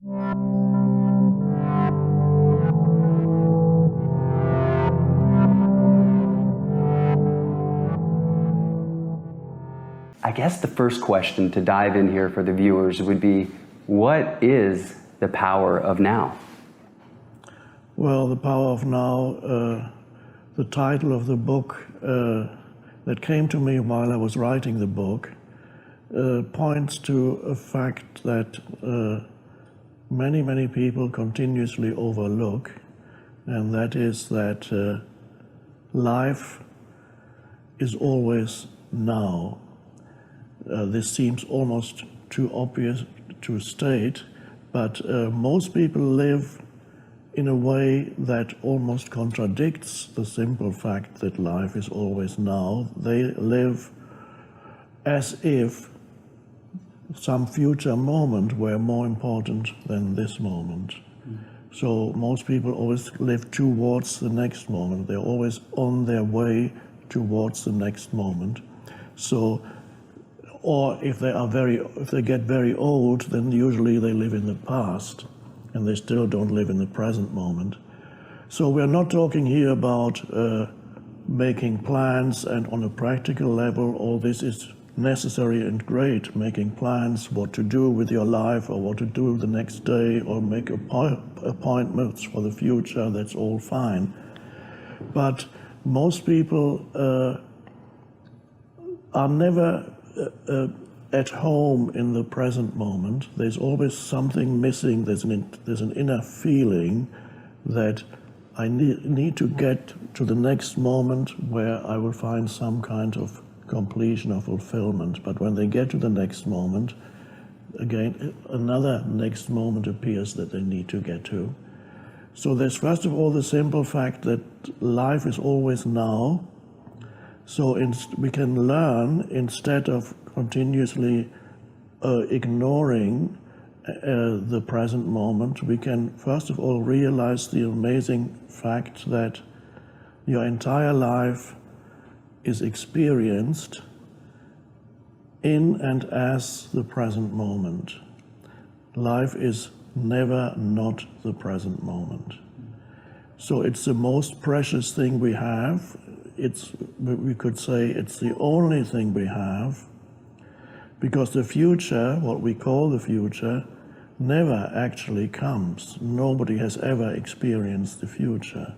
I guess the first question to dive in here for the viewers would be, what is the power of now? Well, the power of now, the title of the book that came to me while I was writing the book points to a fact that many people continuously overlook, and that is that life is always now. This seems almost too obvious to state, but most people live in a way that almost contradicts the simple fact that life is always now. They live as if some future moment were more important than this moment. So most people always live towards the next moment. They're always on their way towards the next moment. So, or if they get very old, then usually they live in the past, and they still don't live in the present moment. So we're not talking here about making plans, and on a practical level, all this is necessary and great, making plans what to do with your life or what to do the next day or make appointments for the future. That's all fine. But most people are never at home in the present moment. There's always something missing. There's an inner feeling that I need to get to the next moment where I will find some kind of completion or fulfillment. But when they get to the next moment, again, another next moment appears that they need to get to. So there's first of all the simple fact that life is always now. So we can learn, instead of continuously ignoring the present moment, we can first of all realize the amazing fact that your entire life is experienced in and as the present moment. Life is never not the present moment. So it's the most precious thing we have. We could say it's the only thing we have, because the future, what we call the future, never actually comes. Nobody has ever experienced the future,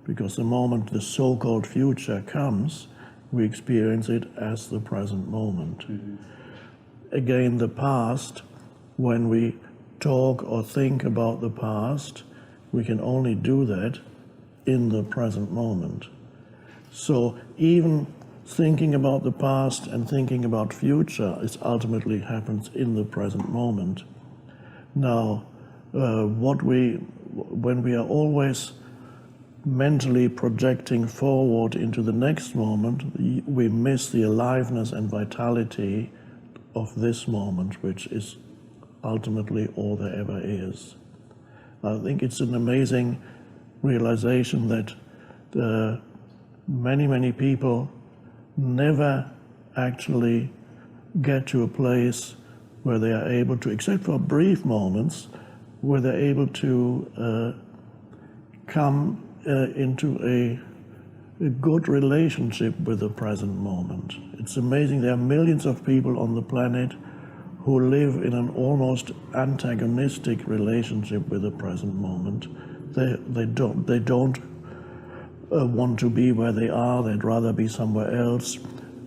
because the moment the so-called future comes, we experience it as the present moment. Mm-hmm. Again, the past, when we talk or think about the past, we can only do that in the present moment. So even thinking about the past and thinking about future, it ultimately happens in the present moment. Now, when we are always mentally projecting forward into the next moment, we miss the aliveness and vitality of this moment, which is ultimately all there ever is. I think it's an amazing realization that many people never actually get to a place where they are able to, except for brief moments, where they're able to come into a good relationship with the present moment. It's amazing. There are millions of people on the planet who live in an almost antagonistic relationship with the present moment. They don't want to be where they are. They'd rather be somewhere else.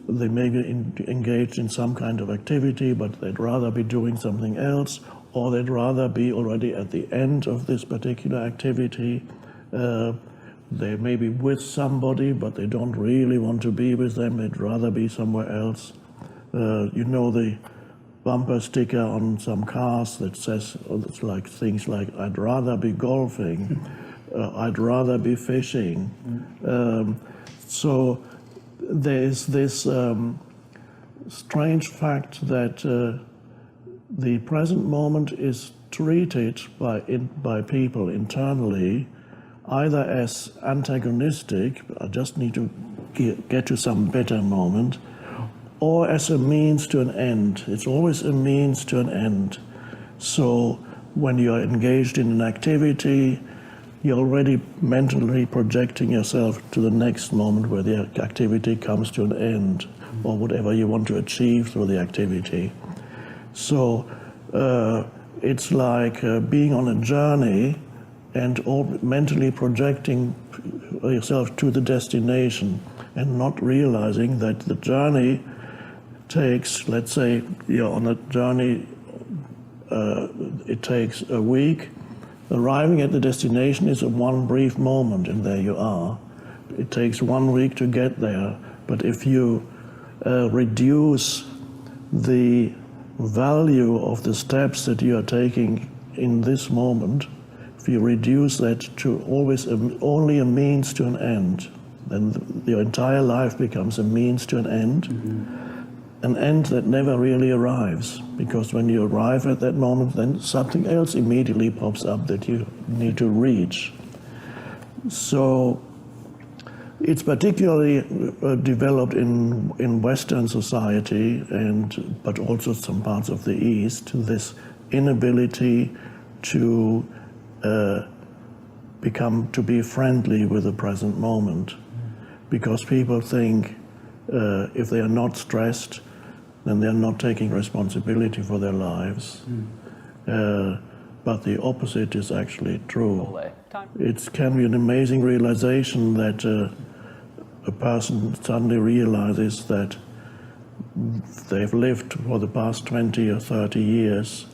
They may be engaged in some kind of activity, but they'd rather be doing something else, or they'd rather be already at the end of this particular activity. They may be with somebody, but they don't really want to be with them. They'd rather be somewhere else. You know the bumper sticker on some cars that says things like, "I'd rather be golfing," "I'd rather be fishing." So there is this strange fact that the present moment is treated by people internally either as antagonistic, I just need to get to some better moment, or as a means to an end. It's always a means to an end. So when you're engaged in an activity, you're already mentally projecting yourself to the next moment where the activity comes to an end, or whatever you want to achieve through the activity. So it's like being on a journey and mentally projecting yourself to the destination and not realizing that the journey takes, let's say you're on a journey, it takes a week. Arriving at the destination is a one brief moment, and there you are. It takes 1 week to get there, but if you reduce the value of the steps that you are taking in this moment, if you reduce that to always only a means to an end, then your entire life becomes a means to an end, an end that never really arrives, because when you arrive at that moment, then something else immediately pops up that you need to reach. So it's particularly developed in Western society, but also some parts of the East, this inability to be friendly with the present moment, because people think if they are not stressed, then they're not taking responsibility for their lives. But the opposite is actually true. It can be an amazing realization that a person suddenly realizes that they've lived for the past 20 or 30 years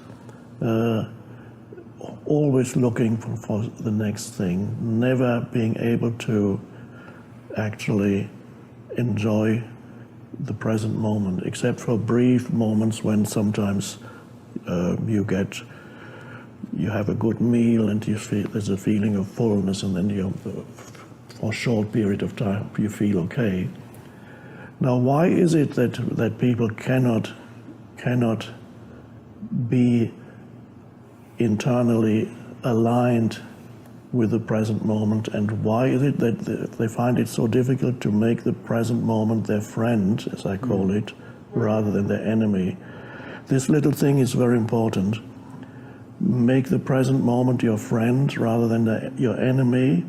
always looking for the next thing, never being able to actually enjoy the present moment, except for brief moments when sometimes you have a good meal and there's a feeling of fullness, and then for a short period of time you feel okay. Now, why is it that people cannot be internally aligned with the present moment, and why is it that they find it so difficult to make the present moment their friend, as I call it, rather than their enemy? This little thing is very important. Make the present moment your friend rather than your enemy,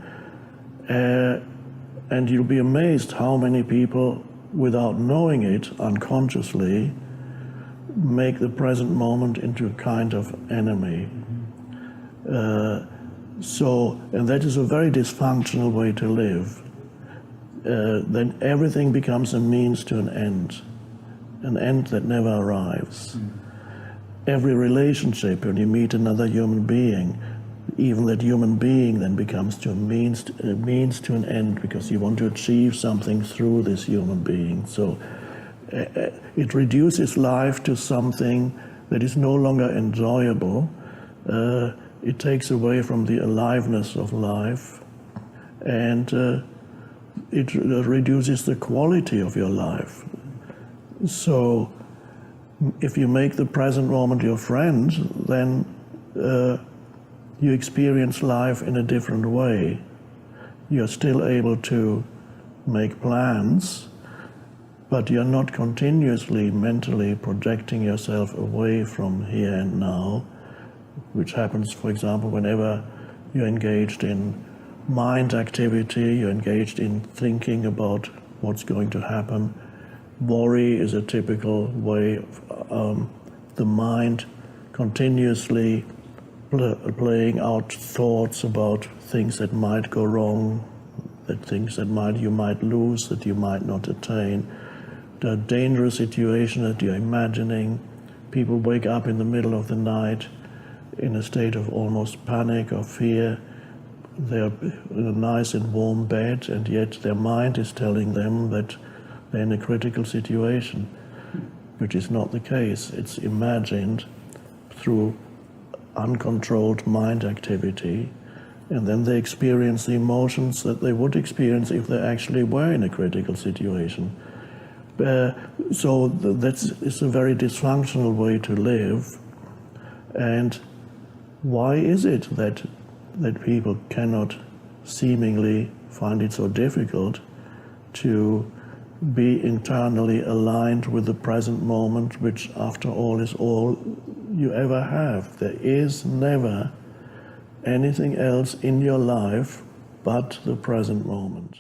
and you'll be amazed how many people, without knowing it, unconsciously, make the present moment into a kind of enemy. And that is a very dysfunctional way to live. Then everything becomes a means to an end that never arrives. Every relationship, when you meet another human being, even that human being then becomes a means to an end, because you want to achieve something through this human being. So it reduces life to something that is no longer enjoyable. It takes away from the aliveness of life, and it reduces the quality of your life. So if you make the present moment your friend, then you experience life in a different way. You're still able to make plans, but you're not continuously mentally projecting yourself away from here and now, which happens, for example, whenever you're engaged in mind activity, you're engaged in thinking about what's going to happen. Worry is a typical way of the mind continuously playing out thoughts about things that might go wrong, things that you might lose, that you might not attain. The dangerous situation that you're imagining. People wake up in the middle of the night in a state of almost panic or fear. They're in a nice and warm bed, and yet their mind is telling them that they're in a critical situation, which is not the case. It's imagined through uncontrolled mind activity, and then they experience the emotions that they would experience if they actually were in a critical situation. So it's a very dysfunctional way to live. And why is it that people cannot seemingly find it so difficult to be internally aligned with the present moment, which after all is all you ever have. There is never anything else in your life but the present moment.